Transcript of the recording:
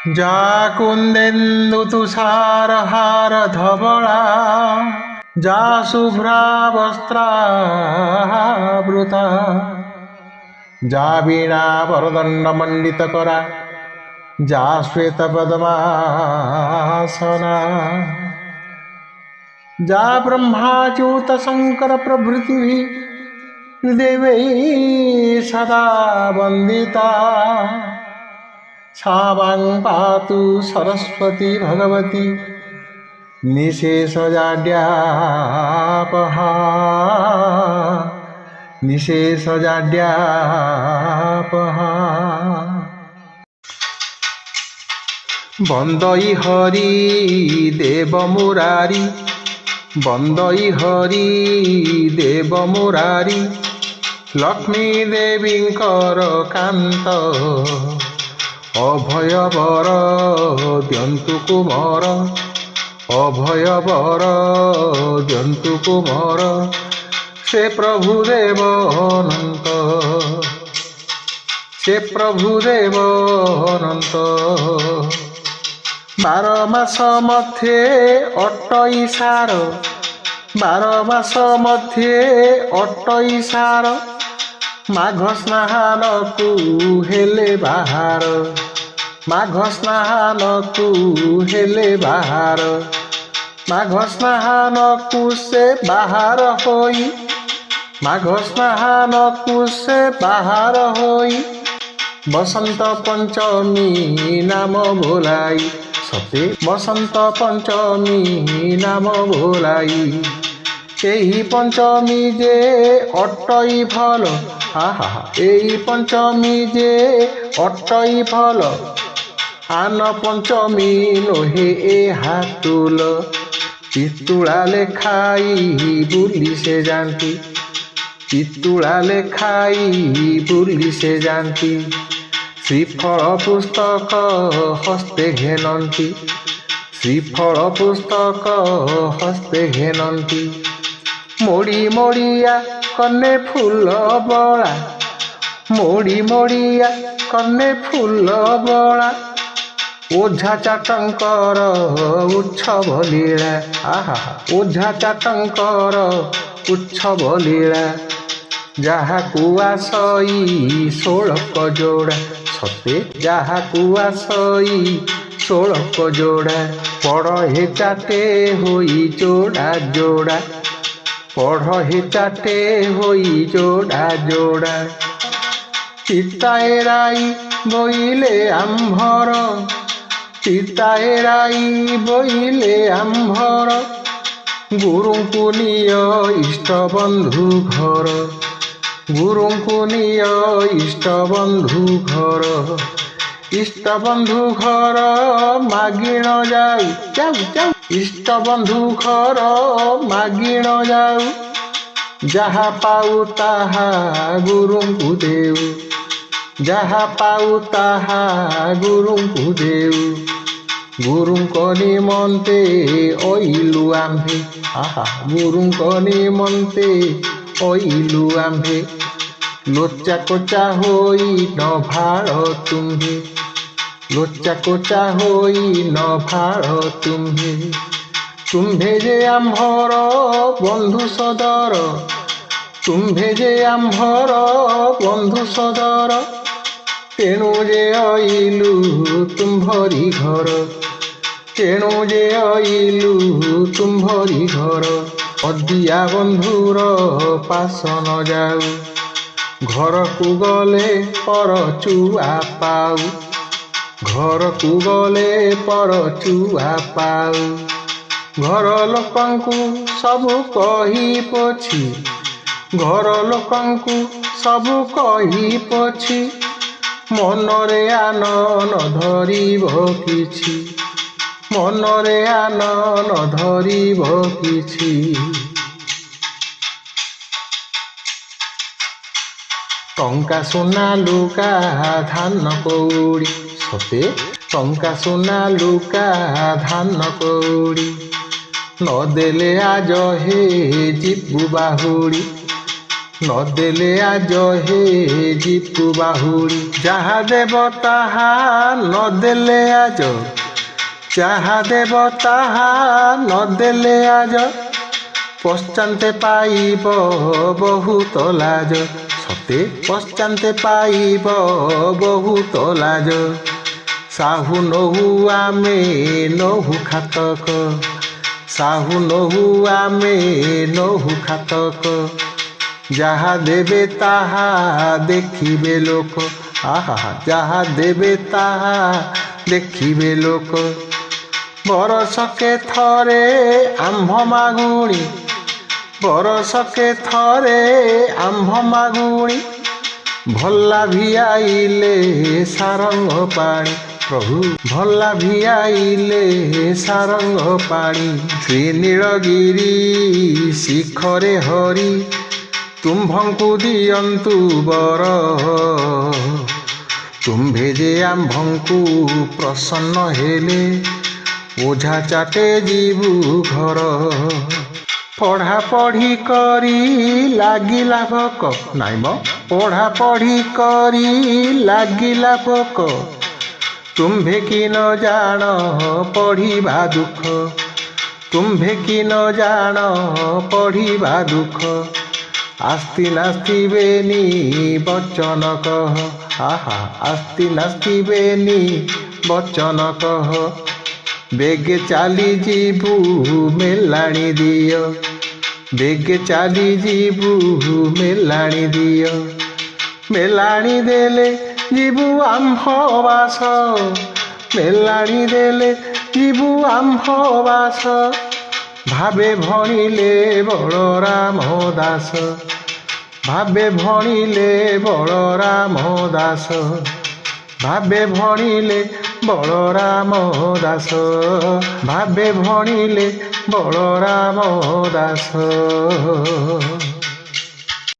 যা কুন্দেন্দু তুষারহার ধবলা, যা শুভ্রা বস্ত্রাবৃতা, যা বীণা বরদণ্ড মণ্ডিত করা, যা শ্বেত পদ্মাসনা, যা ব্রহ্মাচ্যুত শঙ্कर প্রভৃতি দেবৈ সদা বন্দিতা, सा वां पातु सरस्वती भगवती निशेषजाड्यापहा निशेषजाड्यापहा। बंदई हरि देव मुरारी, बंदई हरि देव मुरारी, लक्ष्मी देवींकर कांत, अभय बर दियंतु कुमार, अभय बर दियंतु कुमार, से प्रभुदेव अनंत, से प्रभुदेव अनंत। 12 मास मध्ये अटईसार, 12 मास मध्ये अटईसार, माघ स्नानकु हेले बाहार, माघ स्नानकु हेले बाहार, माघ स्नानकु से बाहार होई, माघ स्नानकु से बाहार होई, बसंत पंचमी नाम भोलाई, सते बसंत पंचमी नाम भोलाई। एही पंचमी जे अटई फल, आहा एही पंचमी जे अटई फल, आन पंचमी नोहे ए हातुल, पितुळा लेखाई बुली से जानती, पितुळा लेखाई बुली से जानती, श्रीफल पुस्तक हस्ते घेनती, श्रीफल पुस्तक हस्ते घेनती, मोड़ी मोड़िया कन्ने फूल बड़ा, मोड़ी मोड़िया कन्ने फूल बड़ा, ओझा चाटंकर उत्सव लीला, आहा ओझा चाटंकर उत्सव लीला, जहा कुआसई 16 जोड़ा, सते जहा कुआसई 16 जोड़ा, पड़ हे चाटे होई जोड़ा जोड़ा, पढ़ हे चाटे होई जोड़ा जोड़ा, चिताएराई बोइले आम्भर, चिताएराई बोइले आम्भर, गुरुंकु निय इष्ट बंधु घर, गुरुंकु निय इष्ट बंधु घर, इष्ट बंधु घर मागिण जाऊ जाऊ जाऊ, इष्ट बंधु घर मागिण जाऊ, जहा पाऊ ताहा गुरुंकु देऊ, जहा पाऊ ताहा गुरुंकु देऊ, गुरुंक निमन्ते ओइलु आम्भे, आहा गुरुंक निमन्ते ओइलु आम्भे, लोचा कोचा होई न भाड़ तुम्हे, लोचा कोचा होई न भाड़ तुम्हे, तुम्भे जे आम्भर बंधु सदर, तुम्भे जे आम्भर बंधु सदर, तेणु जे अइलु तुम्भरी घर, तेणु जे अइलु तुम्भरी घर, अदिया बंधुर पास न जाऊ, घर को गले परचुआ पाऊ, घर को गले परचुआ पाऊ, घर लोकंकु सबु कही पोछि, घर लोकंकु सबु कही पोछि, मनरे आन न धरिब किछि, मनरे आन न धरिब किछि। टंका सुना लुका धान कौड़ी, सते टंका सुना लुका धान कौड़ी, नदेले आज हे जीबु बाहुड़ी, ନଦେଲେ ଆଜ ହେ ଜିତୁ ବାହୁଡ଼ି ଯାହା ଦେବ ତାହା ନଦେଲେ ଆଜ ଯାହା ଦେବ ତାହା ନଦେଲେ ଆଜ ପଶ୍ଚାନ୍ତେ ପାଇବ ବହୁତ ଲାଜ ସତେ ପଶ୍ଚାନ୍ତେ ପାଇବ ବହୁତ ଲାଜ ସାହୁ ନହୁ ଆମେ ନହୁ ଖାତକ ସାହୁ ନହୁ ଆମେ ନହୁ ଖାତକ ଯାହା ଦେବେ ତାହା ଦେଖିବେ ଲୋକ ଆହା ଯାହା ଦେବେ ତାହା ଦେଖିବେ ଲୋକ ବରଷକେ ଥରେ ଆମ୍ଭ ମାଗୁଣି ବରଷକେ ଥରେ ଆମ୍ଭ ମାଗୁଣି ଭଲା ଭିଆଇଲେ ସାରଙ୍ଗ ପାଣି ପ୍ରଭୁ ଭଲା ଭିଆଇଲେ ସାରଙ୍ଗ ପାଣି ଶ୍ରୀ ନୀଳଗିରି ଶିଖରେ ହରି ତୁମ୍ଭଙ୍କୁ ଦିଅନ୍ତୁ ବର ତୁମ୍ଭେ ଯେ ଆମ୍ଭଙ୍କୁ ପ୍ରସନ୍ନ ହେଲେ ଓଝା ଚାଟେ ଯିବୁ ଘର ପଢ଼ାପଢ଼ି କରି ଲାଗିଲା ଭୋକ ନାଇଁ ମ ପଢ଼ାପଢ଼ି କରି ଲାଗିଲା ଭୋକ ତୁମ୍ଭେ କି ନ ଜାଣ ପଢ଼ିବା ଦୁଃଖ ତୁମ୍ଭେ କି ନ ଜାଣ ପଢ଼ିବା ଦୁଃଖ ଆସ୍ତି ନାସ୍ତି ବେନି ବଚନ କହ ଆହା ଆସ୍ତି ନାସ୍ତି ବେନି ବଚନ କହ ବେଗେ ଚାଲି ଯିବୁ ମେଲାଣି ଦିଅ ବେଗେ ଚାଲି ଯିବୁ ମେଲାଣି ଦିଅ ମେଲାଣି ଦେଲେ ଯିବୁ ଆମ୍ଭ ବାସ ମେଲାଣି ଦେଲେ ଯିବୁ ଆମ୍ଭ ବାସ ଭାବେ ଭଣିଲେ ବଳରାମ ଦାସ ଭାବେ ଭଣିଲେ ବଳରାମ ଦାସ ଭାବେ ଭଣିଲେ ବଳରାମ ଦାସ ଭାବେ ଭଣିଲେ ବଳରାମ ଦାସ।